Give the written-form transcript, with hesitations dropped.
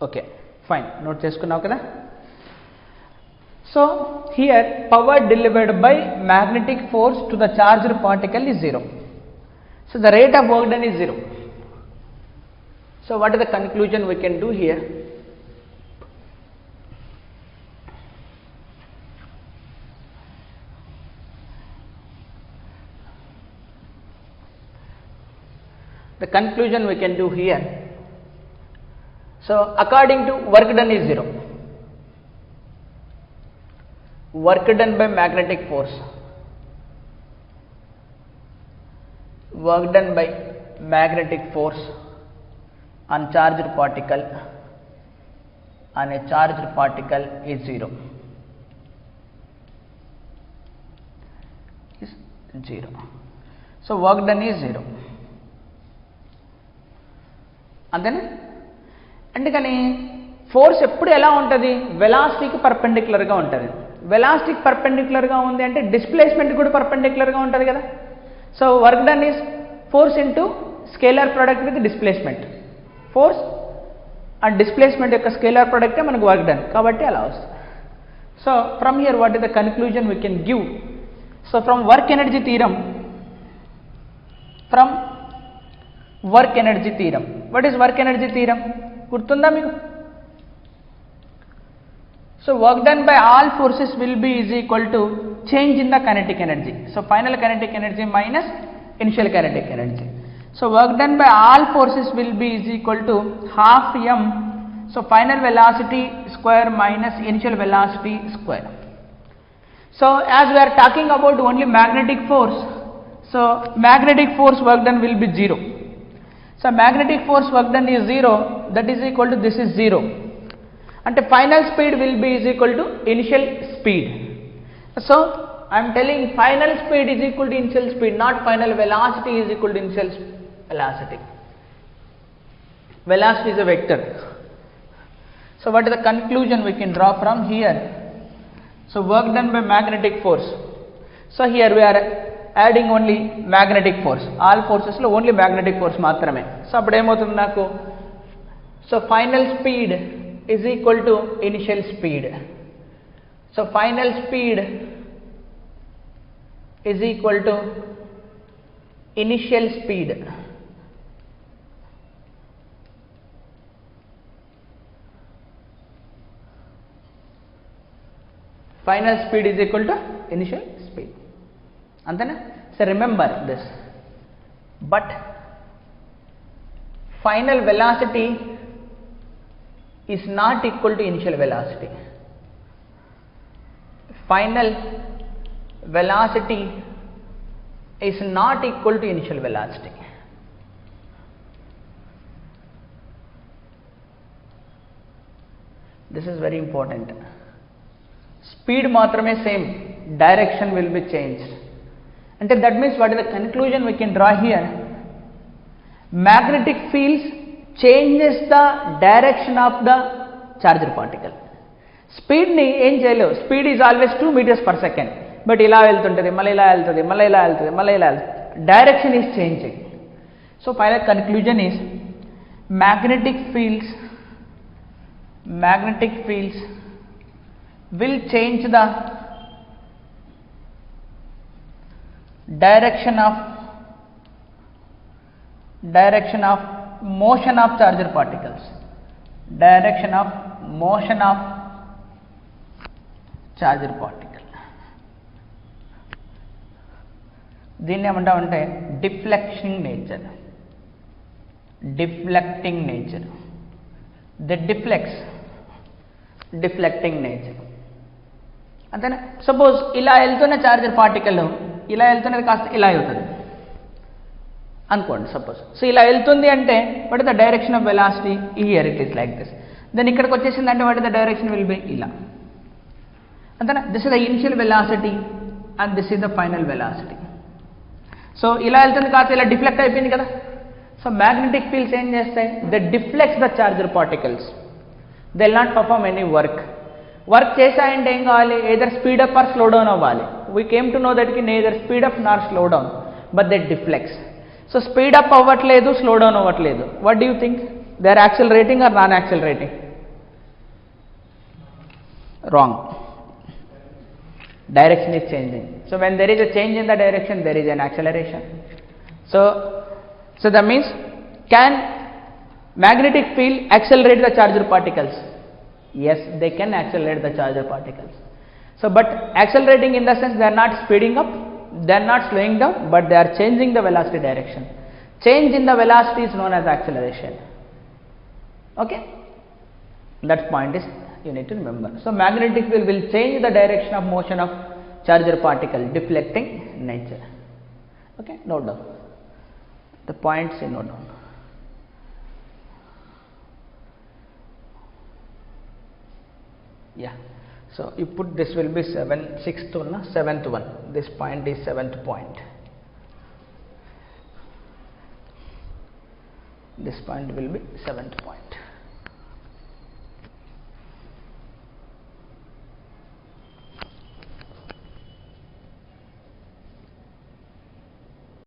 Okay fine, note చేసుకున్నావు కదా. So here power delivered by magnetic force to the charged particle is 0. So the rate of work done is 0. So what is the conclusion we can do here? The conclusion we can do here. So according to work done is 0. Work done by magnetic force. Work done by magnetic force on charged particle, on a charged particle is 0. Is 0. So work done is 0. అంతేనా? అందుకని force ఎప్పుడు ఎలా ఉంటుంది? వెలాసిటీకి పర్పెండిక్యులర్గా ఉంటుంది. వెలాసిటీకి పర్పెండిక్యులర్గా ఉంది అంటే displacement కూడా పర్పెండిక్యులర్గా ఉంటుంది కదా. So work done is force into scalar product with displacement. Force and displacement యొక్క స్కేలార్ ప్రోడక్టే మనకు వర్క్ డన్, కాబట్టి అలా వస్తుంది. So from here what is the conclusion we can give? So from work energy theorem, from work energy theorem, what is work energy theorem? గుర్తుందా మీకు? So work done by all forces will be is equal to change in the kinetic energy. So final kinetic energy minus initial kinetic energy. So work done by all forces will be is equal to half m. So final velocity square minus initial velocity square. So as we are talking about only magnetic force, so magnetic force work done will be 0. So magnetic force work done is 0, that is equal to this is 0. And the final speed will be is equal to initial speed. So I am telling final speed is equal to initial speed, not final velocity is equal to initial velocity. Velocity is a vector. So what is the conclusion we can draw from here? So work done by magnetic force. So here we are adding only magnetic force. All forces lo only magnetic force maatrame. So appudu em avutundi naku? So final speed is equal to initial speed. So final speed is equal to initial speed. Final speed is equal to initial speed. Antena? So remember this. But final velocity is not equal to initial velocity. Final velocity is not equal to initial velocity. This is very important. Speed maatrame same, direction will be changed. And that means what is the conclusion we can draw here? Magnetic fields changes the direction of the charged particle. Speed ni em cheyalevu, speed is always 2 meters per second, but ila veltuntadi, malla ila veltadi, malla ila veltadi, malla ila veltadi, direction is changing. So final conclusion is magnetic fields will change the direction of motion of charged particles. Direction of motion of charged particle. దీన్ని ఏమంటామంటే deflecting nature. Deflecting nature. The deflecting nature. అంతేనా? Suppose ఇలా వెళ్తున్న charger particle ఇలా వెళ్తున్నది కాస్త ఇలా అవుతుంది అనుకోండి సపోజ్. సో ఇలా వెళ్తుంది అంటే what is the direction of velocity? Here it is like this. Then ఇక్కడికి వచ్చేసింది అంటే what is the direction will be ఇలా. అంతేనా? This is the initial velocity and this is the final velocity. So ఇలా వెళ్తుంది కాస్త ఇలా డిఫ్లెక్ట్ అయిపోయింది కదా. సో మ్యాగ్నెటిక్ ఫీల్డ్స్ ఏం చేస్తాయి? The deflects the charger particles. They will not perform any work. Work చేశాయంటే ఏం కావాలి? Either speed up or slow down అవ్వాలి. We came to know that కి neither speed up nor slow down, but that deflects. So speed up అవ్వట్లేదు, slow down అవ్వట్లేదు. What do you think? They are accelerating or non accelerating? Wrong. Direction is changing. So when there is a change in the direction, there is an acceleration. So that means, can magnetic field accelerate the charged particles? Yes, they can accelerate the charged particles. So but accelerating in the sense they are not speeding up, they are not slowing down, but they are changing the velocity direction. Change in the velocity is known as acceleration. Okay, that point is you need to remember. So magnetic field will change the direction of motion of charged particle, deflecting nature. Okay, note down the points, you note down. Yeah, so you put this will be 6th one, 7th one. This point is 7th point. This point will be 7th point.